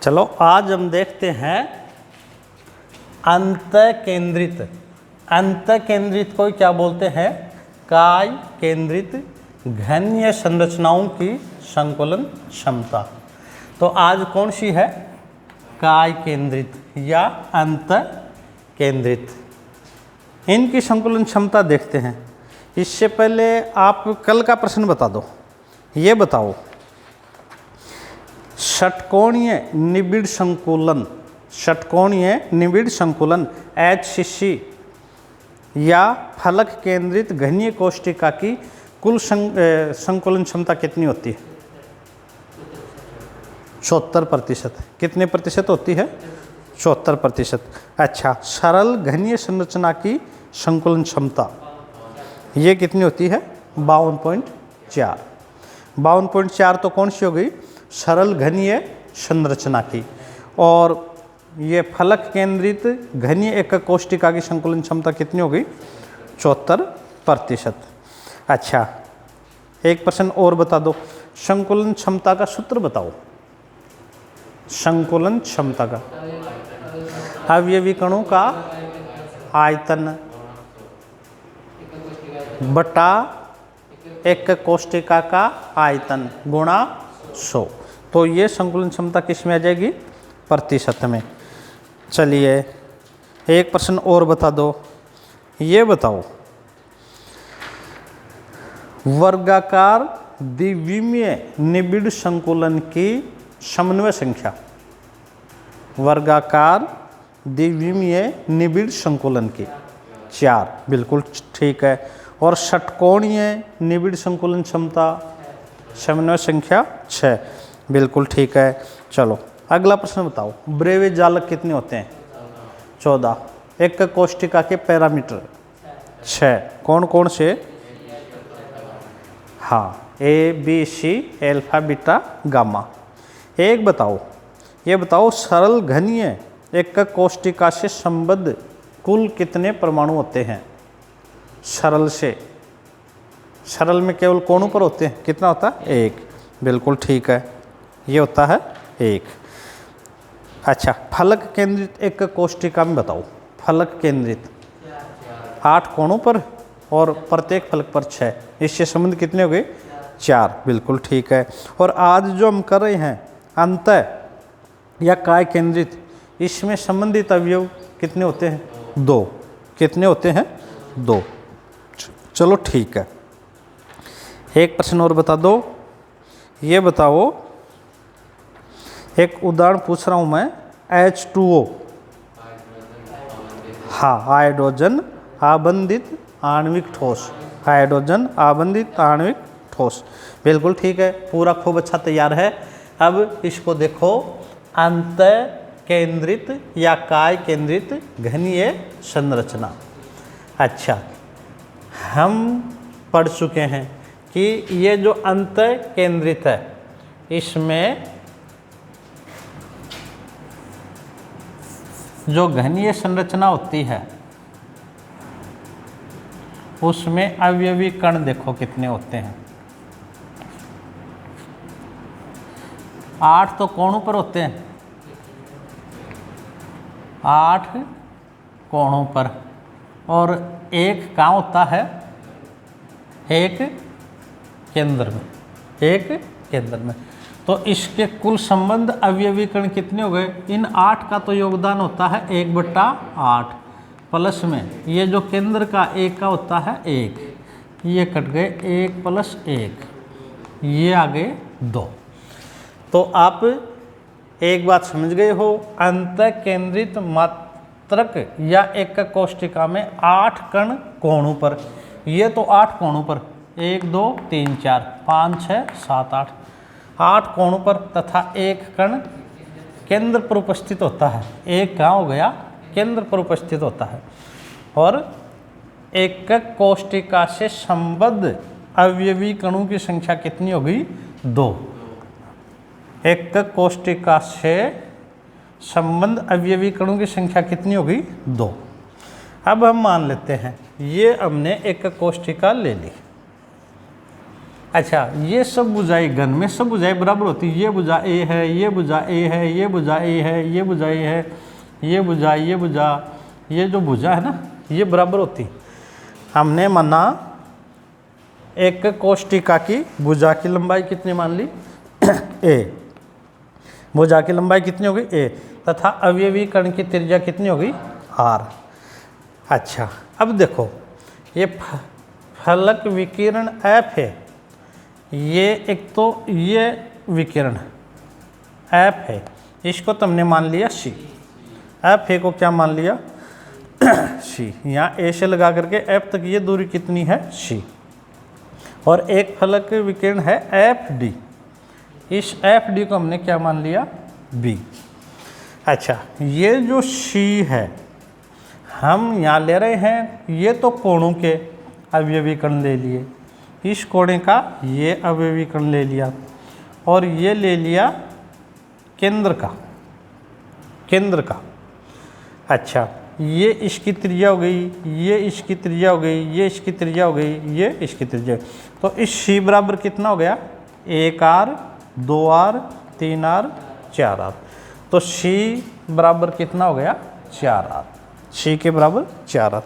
चलो आज हम देखते हैं अंतःकेंद्रित। अंतःकेंद्रित को क्या बोलते हैं? काय केंद्रित घनीय संरचनाओं की संकुलन क्षमता। तो आज कौन सी है? काय केंद्रित या अंतःकेंद्रित। इनकी संकुलन क्षमता देखते हैं। इससे पहले आप कल का प्रश्न बता दो। ये बताओ, षटकोणीय निबिड़ संकुलन, षटकोणीय निबिड़ संकुलन HCC या फलक केंद्रित घनीय कोष्टिका की कुल संकुलन क्षमता कितनी होती है? 74%। कितने प्रतिशत होती है? 74%। अच्छा, सरल घनीय संरचना की संकुलन क्षमता ये कितनी होती है? 52.4। 52.4 तो कौन सी हो गई? सरल घनीय संरचना की। और ये फलक केंद्रित घनीय एकक कोष्टिका की संकुलन क्षमता कितनी हो गई? 74%। अच्छा, एक प्रश्न और बता दो। संकुलन क्षमता का सूत्र बताओ। संकुलन क्षमता का अवयवी कणों का आयतन बटा एकक कोष्टिका का आयतन गुणा 100। तो ये संकुलन क्षमता किस में आ जाएगी? प्रतिशत में। चलिए एक प्रश्न और बता दो। ये बताओ, वर्गाकार द्विविमीय निबिड़ संकुलन की समन्वय संख्या। वर्गाकार द्विविमीय निबिड़ संकुलन की 4, बिल्कुल ठीक है। और षटकोणीय निबिड़ संकुलन क्षमता समन्वय संख्या 6, बिल्कुल ठीक है। चलो अगला प्रश्न बताओ। ब्रेवे जालक कितने होते हैं? 14। एकक कोष्टिका के पैरामीटर 6 कौन कौन से? हाँ, ABC, अल्फा, बीटा, गामा। एक बताओ, ये बताओ, सरल घनीय एकक कोष्टिका से संबद्ध कुल कितने परमाणु होते हैं? सरल से, सरल में केवल कोणों पर होते हैं, कितना होता है? 1, बिल्कुल ठीक है, ये होता है 1। अच्छा, फलक केंद्रित एकक कोष्टिका में बताओ। फलक केंद्रित 8 कोणों पर और प्रत्येक फलक पर 6, इससे संबंध कितने हो गए? 4, बिल्कुल ठीक है। और आज जो हम कर रहे हैं अंतः या काय केंद्रित, इसमें संबंधित अवयव कितने होते हैं? 2। कितने होते हैं? 2। चलो ठीक है, एक प्रश्न और बता दो। ये बताओ, एक उदाहरण पूछ रहा हूँ मैं। H2O, हाँ, हाइड्रोजन आबंधित आणविक ठोस। हाइड्रोजन आबंधित आणविक ठोस, बिल्कुल ठीक है, पूरा खूब अच्छा तैयार है। अब इसको देखो, अंतः केंद्रित या काय केंद्रित घनीय संरचना। अच्छा, हम पढ़ चुके हैं कि ये जो अंतः केंद्रित है, इसमें जो घनीय संरचना होती है उसमें अवयवी कण देखो कितने होते हैं। 8 तो कोणों पर होते हैं, 8 कोणों पर, और 1 कहाँ होता है? एक केंद्र में, एक केंद्र में। तो इसके कुल संबंध अवयवी कण कितने हो गए? इन 8 का तो योगदान होता है 1/8, प्लस में ये जो केंद्र का 1 का होता है 1, ये कट गए 1 + 1, ये आ गए 2। तो आप एक बात समझ गए हो, अंतः केंद्रित मात्रक या एकक कोष्टिका में 8 कण कोणों पर, ये तो 8 कोणों पर, 1 2 3 4 5 6 7 8, 8 कोणों पर, तथा 1 कण केंद्र पर उपस्थित होता है। 1 कहाँ हो गया? केंद्र पर उपस्थित होता है। और एकक कोष्टिका से संबद्ध अवयवी कणों की संख्या कितनी हो गई? 2। एकक कोष्टिका से संबद्ध अवयवी कणों की संख्या कितनी हो गई? 2। अब हम मान लेते हैं ये हमने एकक कोष्टिका ले ली। अच्छा, ये सब भुजाएं घन में सब भुजाएं बराबर होती है। ये भुजा ए है, ये भुजा ए है, ये भुजा ए है, ये भुजा ए है, ये भुजा, ये भुजा, ये जो भुजा है ना, ये बराबर होती। हमने माना एक कोष्टिका की भुजा की लंबाई कितनी मान ली ए, भुजा की लंबाई कितनी होगी ए, तथा अवयवी कण की त्रिज्या कितनी होगी आर। अच्छा, अब देखो ये फलक विकिरण एफ है, ये एक तो ये विकिरण एफ है, इसको तुमने मान लिया सी, एफ ए को क्या मान लिया सी। यहाँ ए से लगा करके एफ तक ये दूरी कितनी है सी, और एक फलक विकिरण है एफ डी, इस एफ डी को हमने क्या मान लिया बी। अच्छा, ये जो सी है हम यहाँ ले रहे हैं, ये तो कोणों के अवयवी कण ले लिए, इस कोणे का ये अवयवी कण ले लिया, और ये ले लिया केंद्र का, केंद्र का। अच्छा, ये इसकी त्रिज्या हो गई, ये इसकी त्रिज्या हो गई, ये इसकी त्रिज्या हो गई, ये इसकी त्रिज्या। तो इस सी बराबर कितना हो गया 1 आर, 2 आर, 3 आर, 4 आर। तो सी बराबर कितना हो गया 4 आर, सी के बराबर 4 आर।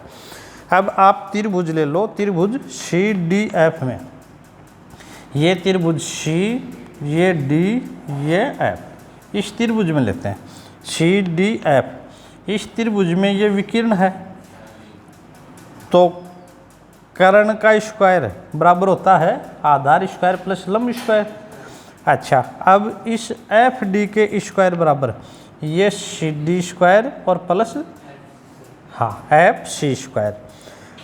अब आप त्रिभुज ले लो, त्रिभुज सी डी एफ में, ये त्रिभुज सी, ये डी, ये एफ, इस त्रिभुज में लेते हैं सी डी एफ। इस त्रिभुज में ये विकिरण है, तो कर्ण का स्क्वायर बराबर होता है आधार स्क्वायर प्लस लंब स्क्वायर। अच्छा, अब इस एफ डी के स्क्वायर बराबर ये सी डी स्क्वायर और प्लस हाँ एफ सी स्क्वायर।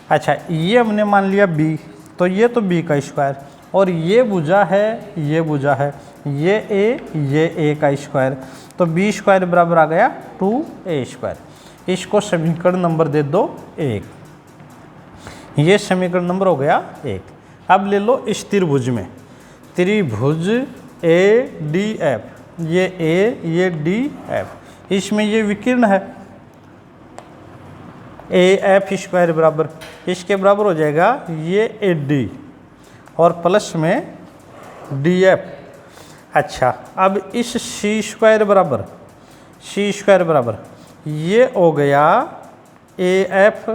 अच्छा, ये हमने मान लिया बी, तो ये तो बी का स्क्वायर, और ये भुजा है, ये भुजा है, ये ए का स्क्वायर, तो बी स्क्वायर बराबर आ गया 2a स्क्वायर। इसको समीकरण नंबर दे दो 1, ये समीकरण नंबर हो गया 1। अब ले लो इस त्रिभुज में, त्रिभुज ए डी एफ, ये ए, ये डी एफ, इसमें ये विकिरण है ए एफ स्क्वायर बराबर, इसके बराबर हो जाएगा ये ए डी और प्लस में डी एफ। अच्छा, अब इस सी स्क्वायर बराबर, सी स्क्वायर बराबर ये हो गया ए एफ,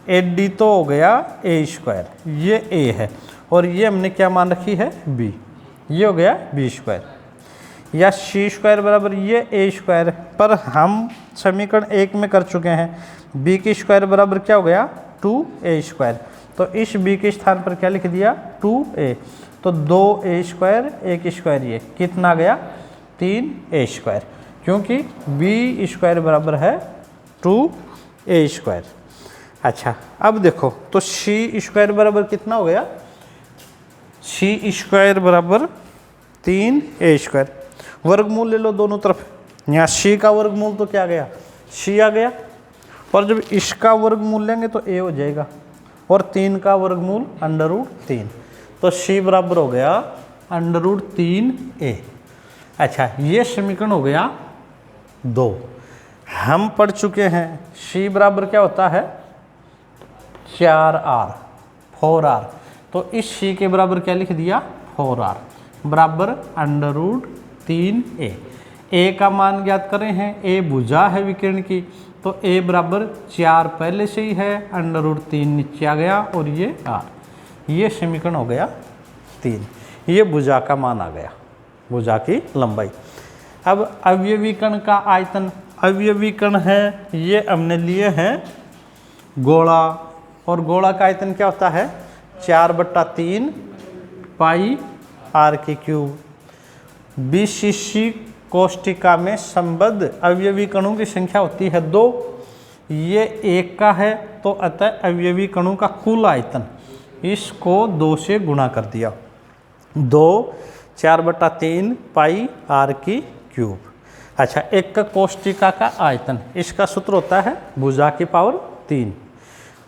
ए डी तो हो गया ए स्क्वायर, ये ए है, और ये हमने क्या मान रखी है बी, ये हो गया बी स्क्वायर, या सी स्क्वायर बराबर ये ए स्क्वायर, पर हम समीकरण 1 में कर चुके हैं, बी की स्क्वायर बराबर क्या हो गया 2a स्क्वायर, तो इस b के स्थान पर क्या लिख दिया 2a, तो 2a स्क्वायर, एक स्क्वायर, ये कितना आ गया 3a स्क्वायर, क्योंकि b स्क्वायर बराबर है 2a स्क्वायर। अच्छा, अब देखो तो c स्क्वायर बराबर कितना हो गया, c स्क्वायर बराबर 3a स्क्वायर, वर्गमूल ले लो दोनों तरफ, यहाँ c का वर्गमूल तो क्या आ गया c आ गया, और जब इसका वर्गमूल लेंगे तो a हो जाएगा, और 3 का वर्गमूल √3, तो c बराबर हो गया √3a। अच्छा, ये समीकरण हो गया 2। हम पढ़ चुके हैं c बराबर क्या होता है 4r, 4r, तो इस c के बराबर क्या लिख दिया 4r बराबर √3a। a का मान ज्ञात करें हैं, a भुजा है विकिरण की, तो a बराबर 4 पहले से ही है, √3 नीचे आ गया, और ये r, ये समीकरण हो गया 3, ये भुजा का मान आ गया, भुजा की लंबाई। अब अवयवी कण का आयतन, अवयवी कण है ये हमने लिए हैं गोला, और गोला का आयतन क्या होता है 4/3 पाई r की क्यूब। BCC कोष्टिका में संबद्ध अवयवी कणों की संख्या होती है 2, ये 1 का है, तो अतः अवयवी कणों का कुल आयतन, इसको 2 से गुणा कर दिया, 2 4/3 पाई r की क्यूब। अच्छा, एक का कोष्टिका का आयतन, इसका सूत्र होता है भुजा की पावर 3,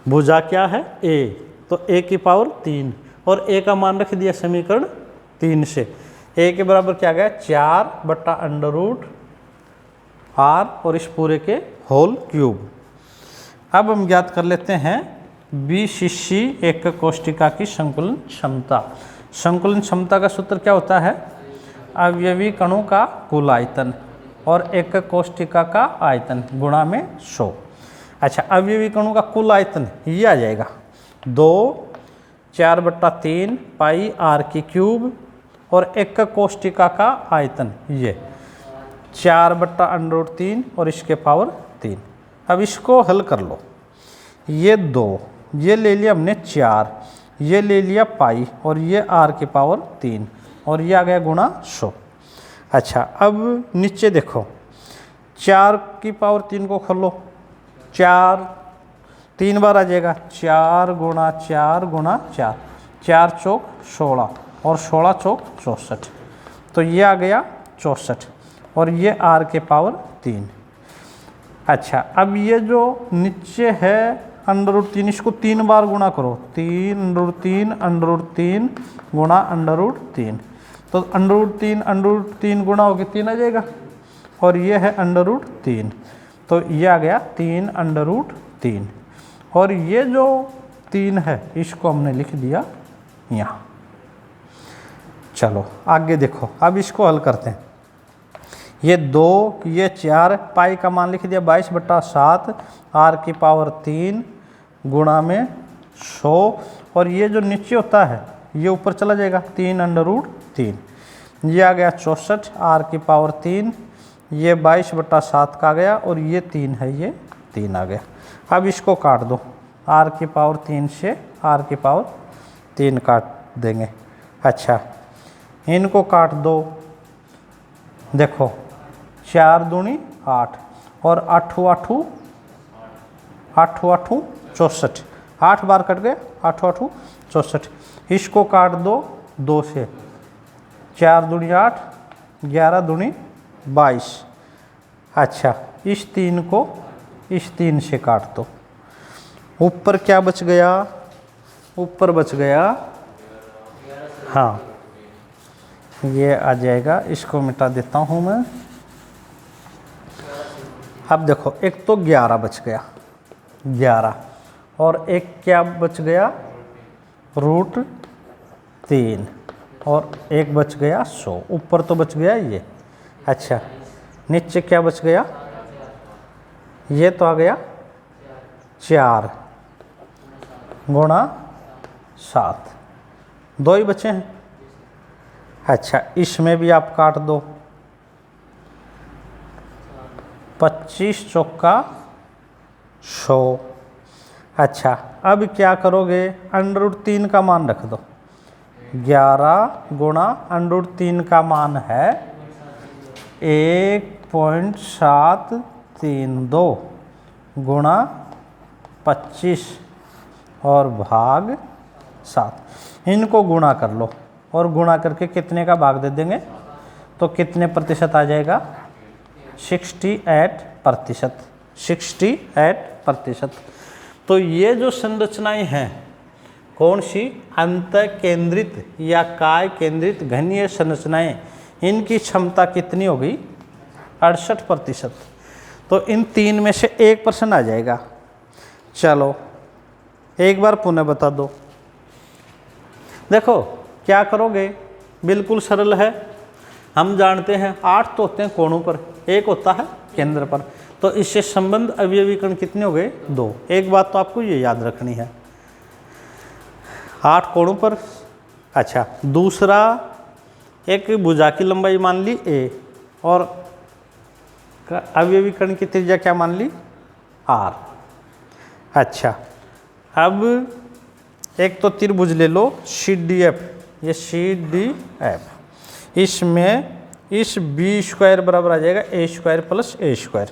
भुजा क्या है a, तो a की पावर 3, और a का मान रख दिया समीकरण 3 से, a के बराबर क्या गया 4/√r, और इस पूरे के होल क्यूब। अब हम ज्ञात कर लेते हैं BCC एक कोष्टिका की संकुलन क्षमता। संकुलन क्षमता का सूत्र क्या होता है? अवयवी कणों का कुल आयतन और एक कोशिका का आयतन गुणा में 100। अच्छा, अवयवी कणों का कुल आयतन ये आ जाएगा 2 4/3 पाई r³ और एक कोशिका का आयतन ये 4/√3 और इसके पावर 3। अब इसको हल कर लो। ये 2, ये ले लिया हमने 4, ये ले लिया पाई और ये r³ और ये आ गया गुणा 100। अच्छा, अब नीचे देखो 4³ को खोलो, 4 3 बार आ जाएगा, 4 गुणा 4 गुणा 4, 4 चौक 16 और 16 चौक 64, तो ये आ गया 64 और ये r³। अच्छा, अब ये जो नीचे है √3, इसको 3 बार गुणा करो, 3√3 गुणा √3, तो √3 गुणा होकर 3 आ जाएगा और ये है √3, तो ये आ गया 3√3 और ये जो 3 है इसको हमने लिख दिया यहाँ। चलो आगे देखो, अब इसको हल करते हैं। ये 2, ये 4, पाई का मान लिख दिया 22/7 r³ गुणा में 100 और ये जो नीचे होता है ये ऊपर चला जाएगा 3√3, ये आ गया 64 r³, ये 22/7 का आ गया और ये 3 है, ये 3 आ गया। अब इसको काट दो, r³ से r³ काट देंगे। अच्छा, इनको काट दो, देखो 4 दूनी 8 और 8 8 64, 8 बार कट गए, 8 8 64। इसको काट दो 2 से, 4 दूनी 8, 11 दूनी 22। अच्छा, इस 3 को इस 3 से काट दो, ऊपर क्या बच गया? ऊपर बच गया, हाँ ये आ जाएगा, इसको मिटा देता हूँ मैं। अब देखो, एक तो 11 बच गया, 11 और एक क्या बच गया? √3 और एक बच गया 100, ऊपर तो बच गया ये। अच्छा, नीचे क्या बच गया? ये तो आ गया 4 गुणा 7, 2 ही बचे हैं। अच्छा, इसमें भी आप काट दो, 25 चौका 100। अच्छा, अब क्या करोगे? √3 का मान रख दो, 11 गुणा √3 का मान है 1.732 गुणा 25 और भाग 7। इनको गुणा कर लो और गुणा करके कितने का भाग दे देंगे तो कितने प्रतिशत आ जाएगा? 68%। 68%। तो ये जो संरचनाएं हैं कौन सी? अंत केंद्रित या काय केंद्रित घनीय संरचनाएं, इनकी क्षमता कितनी हो गई? 68%। तो इन 3 में से एक प्रश्न आ जाएगा। चलो एक बार पुनः बता दो। देखो क्या करोगे, बिल्कुल सरल है। हम जानते हैं 8 तो होते हैं कोणों पर, एक होता है केंद्र पर, तो इससे संबंध अवयवीकरण कितने हो गए? 2। एक बात तो आपको ये याद रखनी है, 8 कोणों पर। अच्छा, दूसरा एक भुजा की लंबाई मान ली a और अवयवीकरण की त्रिज्या क्या मान ली? r। अच्छा, अब एक तो त्रिभुज ले लो CDF, ये CDF, इसमें इस b² बराबर आ जाएगा a² + a²,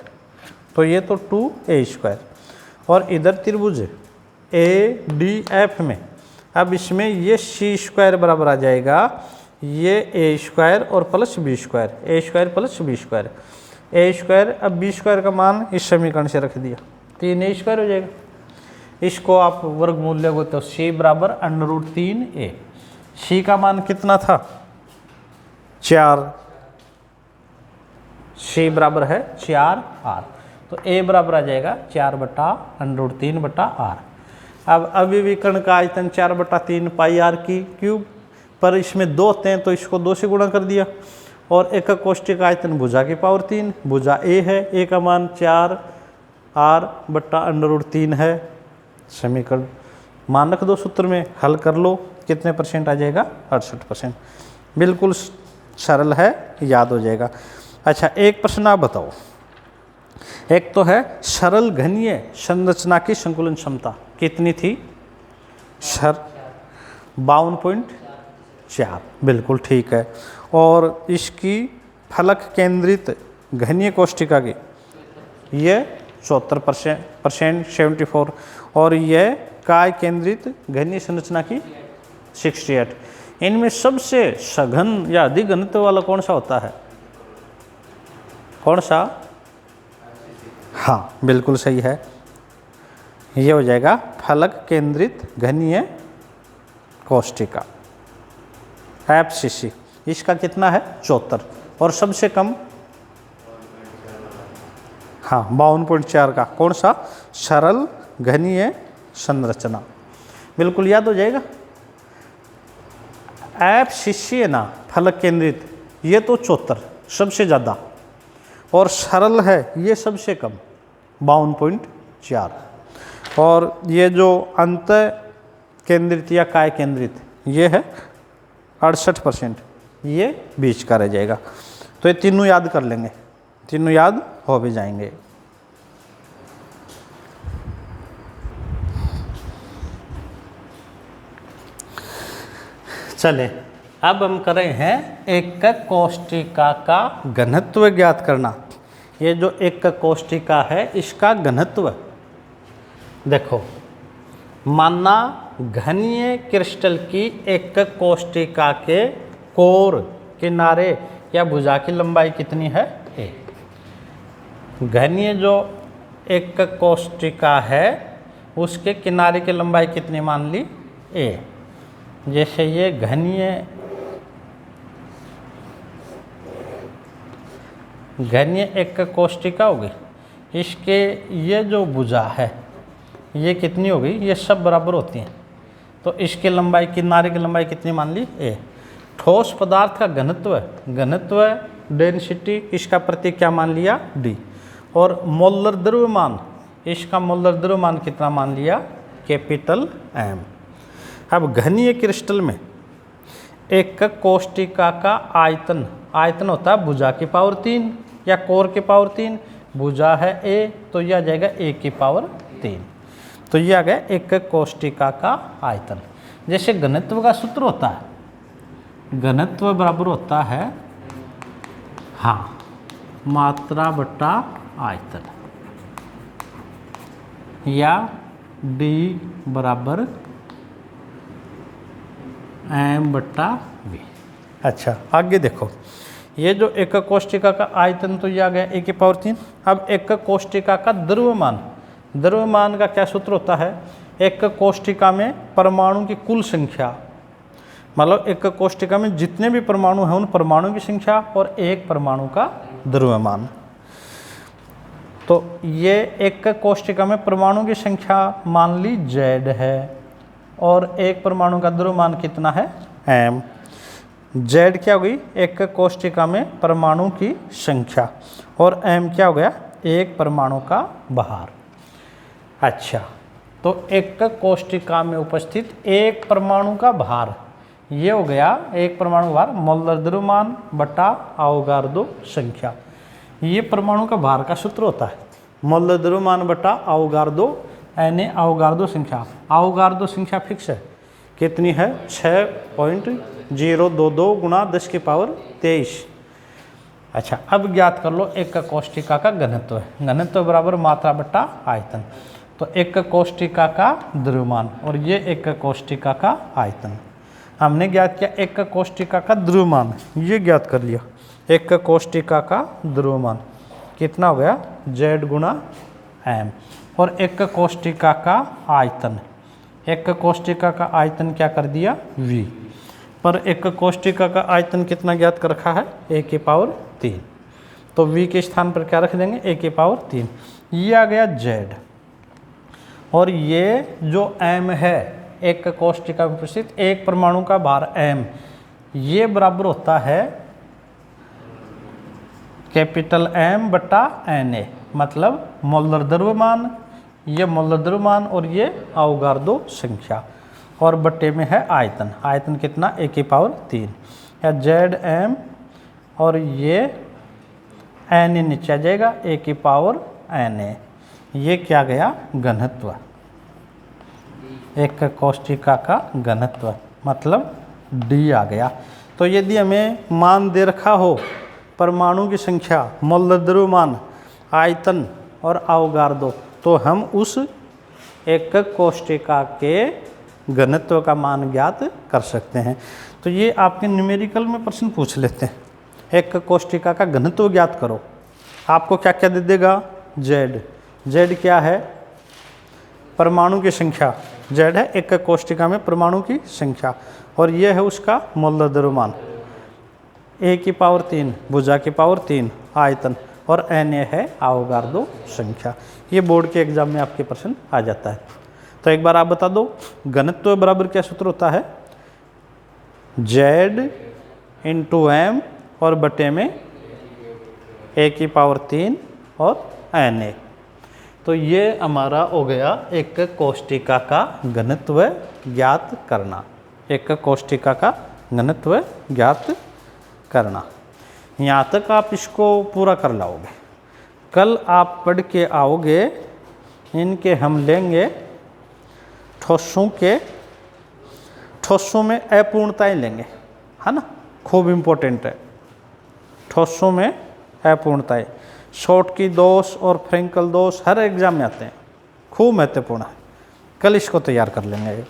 तो ये तो 2a²। और इधर त्रिभुज ADF में अब इसमें ये c² बराबर आ जाएगा ये a² और plus b², a² + b², a²। अब b² का मान इस समीकरण से रख दिया, 3a² हो जाएगा। इसको आप वर्गमूल लोगे तो c बराबर √3a। c का मान कितना था? 4, c बराबर है 4r, तो a बराबर आ जाएगा 4/√3/r। अब अवयवीकरण का आयतन 4/3 पाई r³ पर इसमें 2 होते हैं तो इसको 2 से गुणा कर दिया। और एकक कोष्ठक आयतन भुजा की पावर 3, भुजा ए है, ए का मान 4r/√3 है। समीकरण मान रख दो सूत्र में, हल कर लो, कितने % आ जाएगा? 68%। बिल्कुल सरल है, याद हो जाएगा। अच्छा, एक प्रश्न आप बताओ। एक तो है सरल घनीय संरचना की संकुलन क्षमता कितनी थी? 52.4, बिल्कुल ठीक है। और इसकी फलक केंद्रित घनीय कोष्ठिका की ये 74%, 74। और यह काय केंद्रित घनीय संरचना की 68। इनमें सबसे सघन या अधिक घनत्व वाला कौन सा होता है? कौन सा? हाँ, बिल्कुल सही है। ये हो जाएगा फलक केंद्रित घनीय कोष्ठिका, FCC। इसका कितना है? 74। और सबसे कम, हाँ, 52.4 का कौन सा? सरल घनीय संरचना। बिल्कुल याद हो जाएगा। FCC है ना, फलक केंद्रित, ये तो 74 सबसे ज़्यादा, और सरल है ये सबसे कम 52.4। और ये जो अंत केंद्रित या काय केंद्रित ये है 68%, ये बीच का रह जाएगा। तो ये तीनों याद कर लेंगे, तीनों याद हो भी जाएंगे। चले, अब हम कर रहे हैं एकक कोष्ठिका का घनत्व ज्ञात करना। ये जो एकक कोष्ठिका है इसका घनत्व देखो, माना घनीय क्रिस्टल की एकक कोष्ठिका के कोर, किनारे या भुजा की लंबाई कितनी है? a। घनीय जो एकक कोष्ठिका है उसके किनारे की लंबाई कितनी मान ली? a। जैसे ये घनीय एकक कोष्ठिका होगी, इसके ये जो भुजा है ये कितनी होगी? ये सब बराबर होती हैं, तो इसकी लंबाई, किनारे की लंबाई कितनी मान ली? a। ठोस पदार्थ का घनत्व डेंसिटी, इसका प्रतीक क्या मान लिया? d। और मोलर द्रव्यमान, इसका मोलर द्रव्यमान कितना मान लिया? Capital M। अब घनीय क्रिस्टल में एकक कोष्ठिका का आयतन होता है भुजा की पावर 3 या कोर की पावर 3। भुजा है a, तो यह आ जाएगा a की पावर 3। तो यह आ गया एकक कोष्ठिका का आयतन। जैसे घनत्व का सूत्र होता है, घनत्व बराबर होता है, हाँ, मात्रा बटा आयतन, या d बराबर m/v। अच्छा, आगे देखो, ये जो एकक कोष्ठिका का आयतन तो ये आ गया a की पावर 3। अब एकक कोष्ठिका का द्रव्यमान का क्या सूत्र होता है? एकक कोष्ठिका में परमाणु की कुल संख्या, मतलब एकक कोष्ठिका में जितने भी परमाणु हैं उन परमाणु की संख्या और एक परमाणु का द्रव्यमान। तो ये एकक कोष्ठिका में परमाणु की संख्या मान ली Z है, और एक परमाणु का द्रव्यमान कितना है? m। Z क्या हो गई? एकक कोष्ठिका में परमाणु की संख्या, और m क्या हो गया? एक परमाणु का भार। अच्छा, तो एकक कोष्ठिका में उपस्थित एक परमाणु का भार, ये हो गया एक परमाणु भार मोलर द्रव्यमान बटा अवगार्दो संख्या। ये परमाणु का भार का सूत्र होता है, मोलर द्रव्यमान बटा अवगार्दो, यानी अवगार्दो संख्या। अवगार्दो संख्या फिक्स है, कितनी है? 6.022 गुणा 10 की पावर 23। अच्छा, अब ज्ञात कर लो एकक कोष्ठिका का घनत्व। घनत्व बराबर मात्रा बटा आयतन। तो एकक कोष्ठिका का द्रव्यमान और ये एकक कोष्ठिका का आयतन हमने ज्ञात किया। एकक कोष्ठिका का द्रव्यमान ये ज्ञात कर लिया। एकक कोष्ठिका का द्रव्यमान कितना हो गया? Z गुणा m। और एकक कोष्ठिका का आयतन, एकक कोष्ठिका का आयतन क्या कर दिया? V। पर एकक कोष्ठिका का आयतन कितना ज्ञात कर रखा है? a की पावर 3। तो V के स्थान पर क्या रख देंगे? a की पावर 3। ये आ गया Z, और ये जो m है एकक कोष्ठिका में उपस्थित एक परमाणु का भार m, ये बराबर होता है कैपिटल M बटा Na, मतलब मोलर द्रव्यमान, ये मोलर द्रव्यमान और ये अवगार्दो संख्या, और बट्टे में है आयतन। आयतन कितना, 1/3, या Zm, और ये Na नीचे आ जाएगा, 1/Na। ये क्या गया, घनत्व, एक कोष्ठिका का घनत्व, मतलब D आ गया। तो यदि हमें मान दे रखा हो परमाणु की संख्या, मोलर द्रव्यमान, आयतन और अवगार्दो, तो हम उस एक कोष्ठिका के घनत्व का मान ज्ञात कर सकते हैं। तो ये आपके न्यूमेरिकल में प्रश्न पूछ लेते हैं, एक कोष्ठिका का घनत्व ज्ञात करो, आपको क्या क्या दे देगा, Z क्या है, परमाणु की संख्या, Z है एक कोष्ठिका में परमाणु की संख्या, और यह है उसका मोलर द्रव्यमान, 1/3, भुजा की पावर 3 आयतन, और Na है अवगार्दो संख्या। ये बोर्ड के एग्जाम में आपके प्रश्न आ जाता है। तो एक बार आप बता दो, घनत्व बराबर क्या सूत्र होता है, Z × M और बटे में 1/3 और Na। तो ये हमारा हो गया एक कोष्ठिका का घनत्व ज्ञात करना, एक कोष्ठिका का घनत्व ज्ञात करना। यहाँ तक आप इसको पूरा कर लाओगे। कल आप पढ़ के आओगे, इनके हम लेंगे ठोसों में अपूर्णताएं लेंगे, है ना, खूब इम्पोर्टेंट है। ठोसों में अपूर्णताएं, शॉर्टकी दोष और फ्रेंकल दोष हर एग्जाम में आते हैं, खूब महत्वपूर्ण है। कल इसको तैयार कर लेंगे।